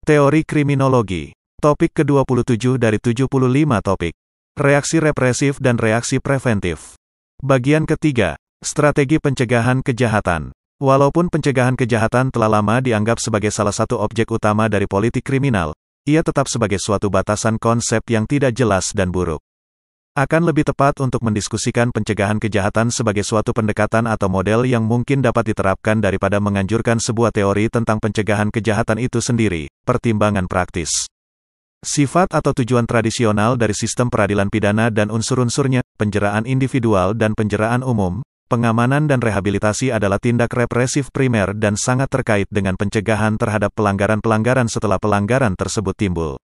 Teori Kriminologi. Topik ke-27 dari 75 topik. Reaksi represif dan reaksi preventif. Bagian ketiga. Strategi pencegahan kejahatan. Walaupun pencegahan kejahatan telah lama dianggap sebagai salah satu objek utama dari politik kriminal, ia tetap sebagai suatu batasan konsep yang tidak jelas dan buruk. Akan lebih tepat untuk mendiskusikan pencegahan kejahatan sebagai suatu pendekatan atau model yang mungkin dapat diterapkan daripada menganjurkan sebuah teori tentang pencegahan kejahatan itu sendiri. Pertimbangan praktis. Sifat atau tujuan tradisional dari sistem peradilan pidana dan unsur-unsurnya, penjeraan individual dan penjeraan umum, pengamanan dan rehabilitasi adalah tindak represif primer dan sangat terkait dengan pencegahan terhadap pelanggaran-pelanggaran setelah pelanggaran tersebut timbul.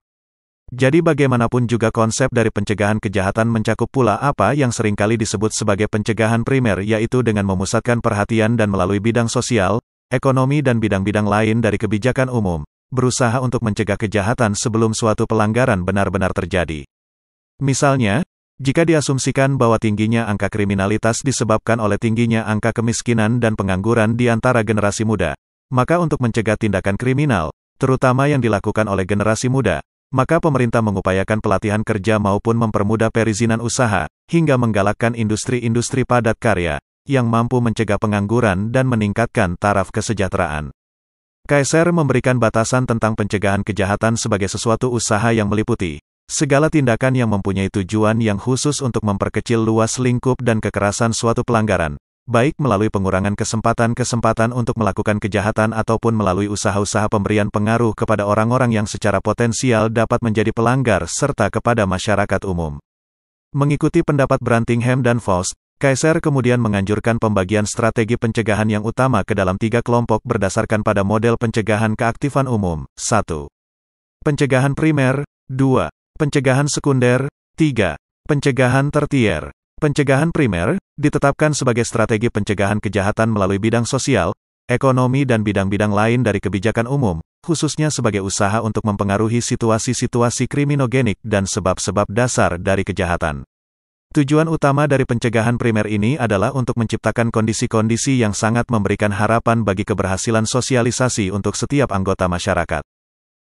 Jadi bagaimanapun juga konsep dari pencegahan kejahatan mencakup pula apa yang seringkali disebut sebagai pencegahan primer, yaitu dengan memusatkan perhatian dan melalui bidang sosial, ekonomi dan bidang-bidang lain dari kebijakan umum, berusaha untuk mencegah kejahatan sebelum suatu pelanggaran benar-benar terjadi. Misalnya, jika diasumsikan bahwa tingginya angka kriminalitas disebabkan oleh tingginya angka kemiskinan dan pengangguran di antara generasi muda, maka untuk mencegah tindakan kriminal, terutama yang dilakukan oleh generasi muda, maka pemerintah mengupayakan pelatihan kerja maupun mempermudah perizinan usaha, hingga menggalakkan industri-industri padat karya, yang mampu mencegah pengangguran dan meningkatkan taraf kesejahteraan. KSR memberikan batasan tentang pencegahan kejahatan sebagai sesuatu usaha yang meliputi segala tindakan yang mempunyai tujuan yang khusus untuk memperkecil luas lingkup dan kekerasan suatu pelanggaran, baik melalui pengurangan kesempatan-kesempatan untuk melakukan kejahatan ataupun melalui usaha-usaha pemberian pengaruh kepada orang-orang yang secara potensial dapat menjadi pelanggar serta kepada masyarakat umum. Mengikuti pendapat Brantingham dan Faust, KSR kemudian menganjurkan pembagian strategi pencegahan yang utama ke dalam 3 kelompok berdasarkan pada model pencegahan keaktifan umum. 1. Pencegahan primer. 2. Pencegahan sekunder. 3. Pencegahan tertier. Pencegahan primer ditetapkan sebagai strategi pencegahan kejahatan melalui bidang sosial, ekonomi dan bidang-bidang lain dari kebijakan umum, khususnya sebagai usaha untuk mempengaruhi situasi-situasi kriminogenik dan sebab-sebab dasar dari kejahatan. Tujuan utama dari pencegahan primer ini adalah untuk menciptakan kondisi-kondisi yang sangat memberikan harapan bagi keberhasilan sosialisasi untuk setiap anggota masyarakat.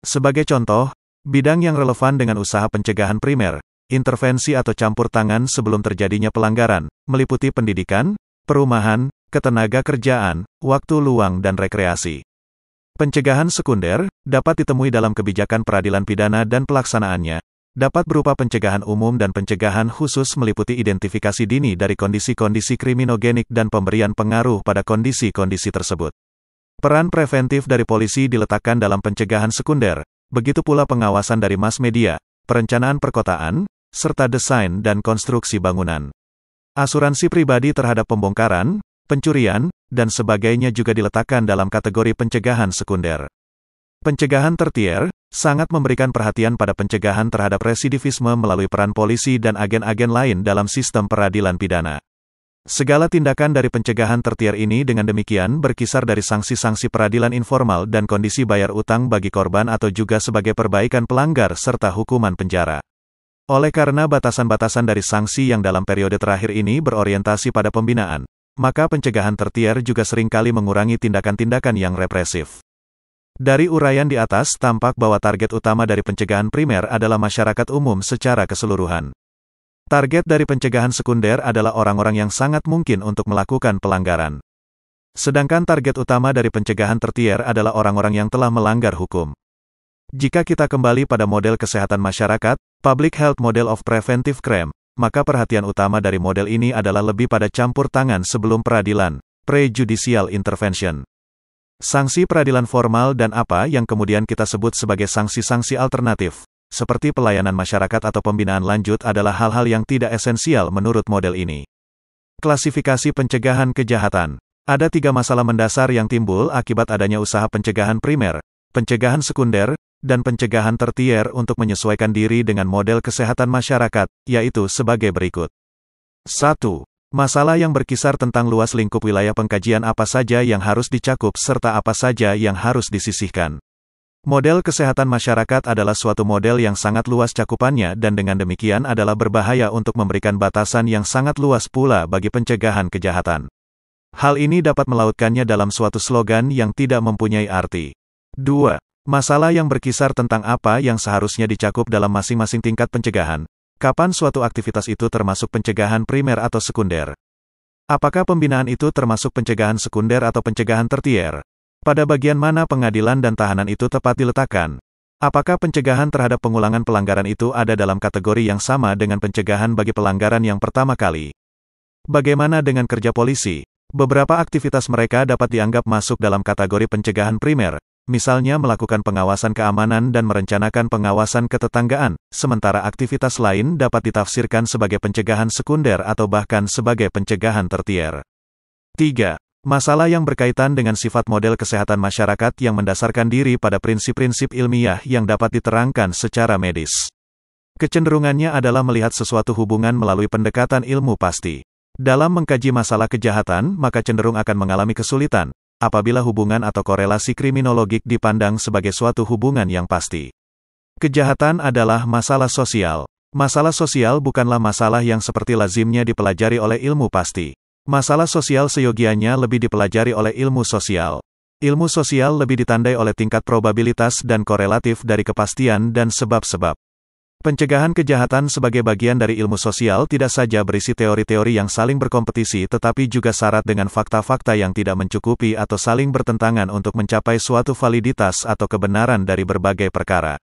Sebagai contoh, bidang yang relevan dengan usaha pencegahan primer, intervensi atau campur tangan sebelum terjadinya pelanggaran, meliputi pendidikan, perumahan, ketenaga kerjaan, waktu luang dan rekreasi. Pencegahan sekunder dapat ditemui dalam kebijakan peradilan pidana dan pelaksanaannya, dapat berupa pencegahan umum dan pencegahan khusus meliputi identifikasi dini dari kondisi-kondisi kriminogenik dan pemberian pengaruh pada kondisi-kondisi tersebut. Peran preventif dari polisi diletakkan dalam pencegahan sekunder, begitu pula pengawasan dari mass media, perencanaan perkotaan, serta desain dan konstruksi bangunan. Asuransi pribadi terhadap pembongkaran, pencurian, dan sebagainya juga diletakkan dalam kategori pencegahan sekunder. Pencegahan tertier sangat memberikan perhatian pada pencegahan terhadap residivisme melalui peran polisi dan agen-agen lain dalam sistem peradilan pidana. Segala tindakan dari pencegahan tertier ini dengan demikian berkisar dari sanksi-sanksi peradilan informal dan kondisi bayar utang bagi korban atau juga sebagai perbaikan pelanggar serta hukuman penjara. Oleh karena batasan-batasan dari sanksi yang dalam periode terakhir ini berorientasi pada pembinaan, maka pencegahan tertier juga seringkali mengurangi tindakan-tindakan yang represif. Dari uraian di atas tampak bahwa target utama dari pencegahan primer adalah masyarakat umum secara keseluruhan. Target dari pencegahan sekunder adalah orang-orang yang sangat mungkin untuk melakukan pelanggaran. Sedangkan target utama dari pencegahan tertier adalah orang-orang yang telah melanggar hukum. Jika kita kembali pada model kesehatan masyarakat, Public Health Model of Preventive Crime, maka perhatian utama dari model ini adalah lebih pada campur tangan sebelum peradilan, pre-judicial intervention. Sanksi peradilan formal dan apa yang kemudian kita sebut sebagai sanksi-sanksi alternatif, seperti pelayanan masyarakat atau pembinaan lanjut adalah hal-hal yang tidak esensial menurut model ini. Klasifikasi pencegahan kejahatan. Ada 3 masalah mendasar yang timbul akibat adanya usaha pencegahan primer, pencegahan sekunder, dan pencegahan tertier untuk menyesuaikan diri dengan model kesehatan masyarakat, yaitu sebagai berikut. 1. Masalah yang berkisar tentang luas lingkup wilayah pengkajian apa saja yang harus dicakup serta apa saja yang harus disisihkan. Model kesehatan masyarakat adalah suatu model yang sangat luas cakupannya dan dengan demikian adalah berbahaya untuk memberikan batasan yang sangat luas pula bagi pencegahan kejahatan. Hal ini dapat melautkannya dalam suatu slogan yang tidak mempunyai arti. 2. Masalah yang berkisar tentang apa yang seharusnya dicakup dalam masing-masing tingkat pencegahan. Kapan suatu aktivitas itu termasuk pencegahan primer atau sekunder? Apakah pembinaan itu termasuk pencegahan sekunder atau pencegahan tertier? Pada bagian mana pengadilan dan tahanan itu tepat diletakkan? Apakah pencegahan terhadap pengulangan pelanggaran itu ada dalam kategori yang sama dengan pencegahan bagi pelanggaran yang pertama kali? Bagaimana dengan kerja polisi? Beberapa aktivitas mereka dapat dianggap masuk dalam kategori pencegahan primer, misalnya melakukan pengawasan keamanan dan merencanakan pengawasan ketetanggaan, sementara aktivitas lain dapat ditafsirkan sebagai pencegahan sekunder atau bahkan sebagai pencegahan tertier. 3. Masalah yang berkaitan dengan sifat model kesehatan masyarakat yang mendasarkan diri pada prinsip-prinsip ilmiah yang dapat diterangkan secara medis. Kecenderungannya adalah melihat sesuatu hubungan melalui pendekatan ilmu pasti. Dalam mengkaji masalah kejahatan, maka cenderung akan mengalami kesulitan apabila hubungan atau korelasi kriminologik dipandang sebagai suatu hubungan yang pasti. Kejahatan adalah masalah sosial. Masalah sosial bukanlah masalah yang seperti lazimnya dipelajari oleh ilmu pasti. Masalah sosial seyogianya lebih dipelajari oleh ilmu sosial. Ilmu sosial lebih ditandai oleh tingkat probabilitas dan korelatif dari kepastian dan sebab-sebab. Pencegahan kejahatan sebagai bagian dari ilmu sosial tidak saja berisi teori-teori yang saling berkompetisi tetapi juga syarat dengan fakta-fakta yang tidak mencukupi atau saling bertentangan untuk mencapai suatu validitas atau kebenaran dari berbagai perkara.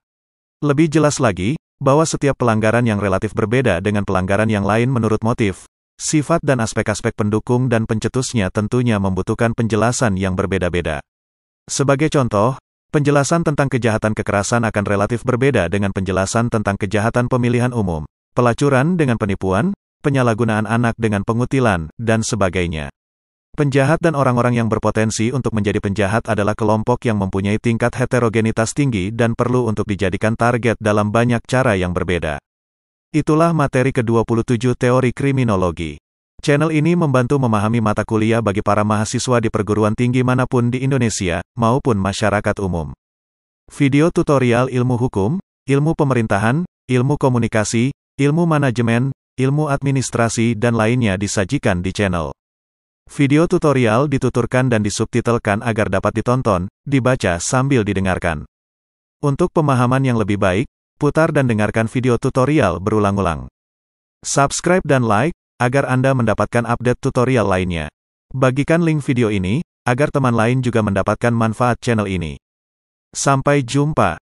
Lebih jelas lagi, bahwa setiap pelanggaran yang relatif berbeda dengan pelanggaran yang lain menurut motif, sifat dan aspek-aspek pendukung dan pencetusnya tentunya membutuhkan penjelasan yang berbeda-beda. Sebagai contoh, penjelasan tentang kejahatan kekerasan akan relatif berbeda dengan penjelasan tentang kejahatan pemilihan umum, pelacuran dengan penipuan, penyalahgunaan anak dengan pengutilan, dan sebagainya. Penjahat dan orang-orang yang berpotensi untuk menjadi penjahat adalah kelompok yang mempunyai tingkat heterogenitas tinggi dan perlu untuk dijadikan target dalam banyak cara yang berbeda. Itulah materi ke-27 teori kriminologi. Channel ini membantu memahami mata kuliah bagi para mahasiswa di perguruan tinggi manapun di Indonesia, maupun masyarakat umum. Video tutorial ilmu hukum, ilmu pemerintahan, ilmu komunikasi, ilmu manajemen, ilmu administrasi dan lainnya disajikan di channel. Video tutorial dituturkan dan disubtitelkan agar dapat ditonton, dibaca sambil didengarkan. Untuk pemahaman yang lebih baik, putar dan dengarkan video tutorial berulang-ulang. Subscribe dan like, agar Anda mendapatkan update tutorial lainnya. Bagikan link video ini, agar teman lain juga mendapatkan manfaat channel ini. Sampai jumpa.